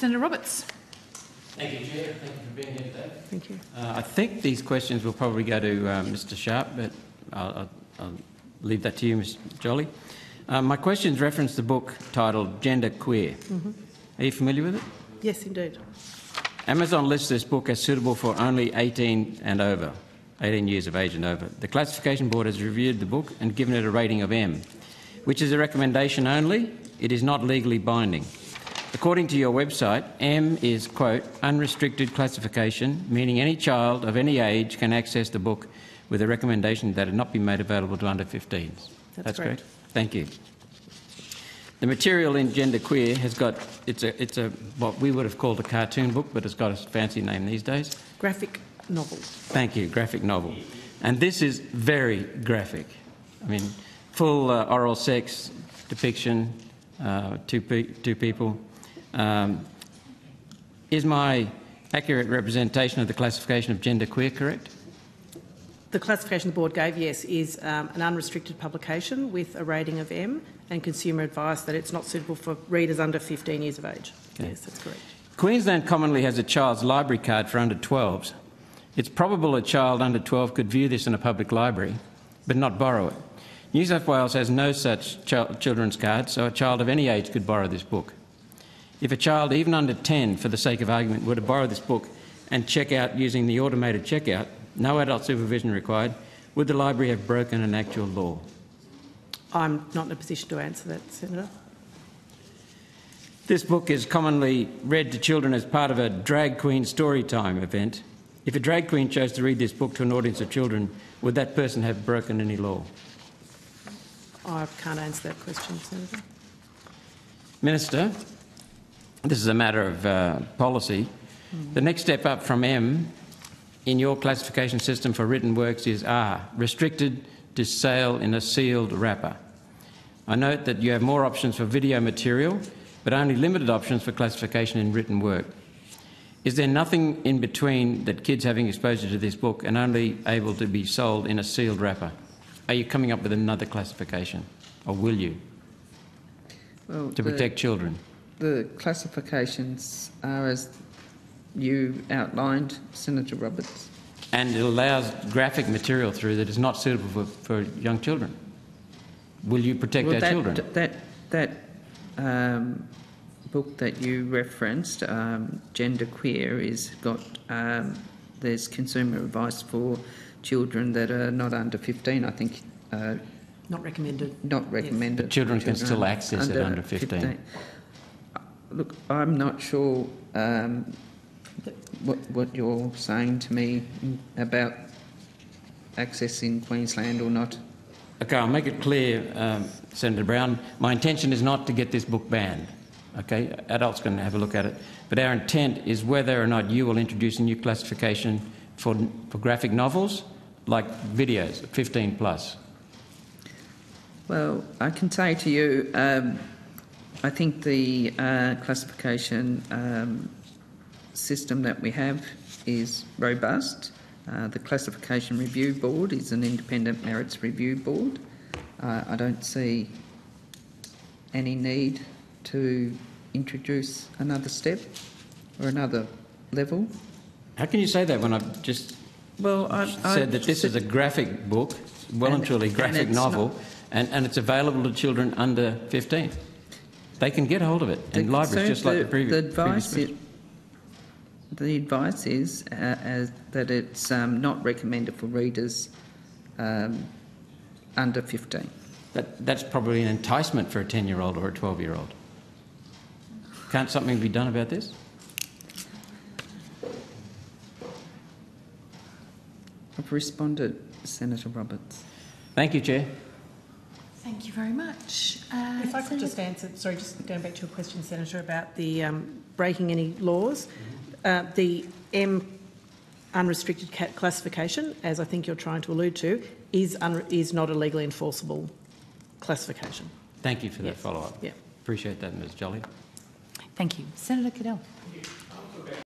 Senator Roberts. Thank you, Chair. Thank you for being here today. Thank you. I think these questions will probably go to Mr Sharp, but I'll leave that to you, Ms Jolly. My questions reference the book titled Gender Queer. Are you familiar with it? Yes, indeed. Amazon lists this book as suitable for only 18 years of age and over. The Classification Board has reviewed the book and given it a rating of M, which is a recommendation only. It is not legally binding. According to your website, M is, quote, unrestricted classification, meaning any child of any age can access the book with a recommendation that it not be made available to under 15s. That's correct? Thank you. The material in Gender Queer has got, it's a what we would have called a cartoon book, but it's got a fancy name these days. Graphic novel. Thank you, graphic novel. And this is very graphic. I mean, full oral sex depiction, two people. Is my accurate representation of the classification of Gender Queer correct? The classification the board gave, yes, is an unrestricted publication with a rating of M and consumer advice that it's not suitable for readers under 15 years of age. Okay. Yes, that's correct. Queensland commonly has a child's library card for under 12s. It's probable a child under 12 could view this in a public library, but not borrow it. New South Wales has no such children's card, so a child of any age could borrow this book. If a child, even under 10, for the sake of argument, were to borrow this book and check out using the automated checkout, no adult supervision required, would the library have broken an actual law? I'm not in a position to answer that, Senator. This book is commonly read to children as part of a drag queen story time event. If a drag queen chose to read this book to an audience of children, would that person have broken any law? I can't answer that question, Senator. Minister, this is a matter of policy. The next step up from M in your classification system for written works is R, restricted to sale in a sealed wrapper. I note that you have more options for video material, but only limited options for classification in written work. Is there nothing in between that kids having exposure to this book and only able to be sold in a sealed wrapper? Are you coming up with another classification, or will you, to protect children? The classifications are as you outlined, Senator Roberts. And it allows graphic material through that is not suitable for young children. Will you protect our children? That book that you referenced, Gender Queer, is got there's consumer advice for children that are not under 15. I think. Not recommended. Not recommended. Yes. But children can still access it under 15. Look, I'm not sure what you're saying to me about access in Queensland or not. Okay, I'll make it clear, Senator Brown. My intention is not to get this book banned. Okay, adults can have a look at it. But our intent is whether or not you will introduce a new classification for graphic novels, like videos, 15 plus. Well, I can say to you, I think the classification system that we have is robust. The Classification Review Board is an independent merits review board. I don't see any need to introduce another step or another level. How can you say that when I've just said that this is a graphic book, well and truly graphic novel, and it's available to children under 15? They can get hold of it in libraries, just like the previous. The advice is that it's not recommended for readers under 15. That's probably an enticement for a 10-year-old or a 12-year-old. Can't something be done about this? I've responded, Senator Roberts. Thank you, Chair. Thank you very much. If I could just answer, sorry, just going back to your question, Senator, about the breaking any laws. The M unrestricted classification, as I think you're trying to allude to, is not a legally enforceable classification. Thank you for that follow-up. Yeah. Appreciate that, Ms Jolly. Thank you. Senator Cadell.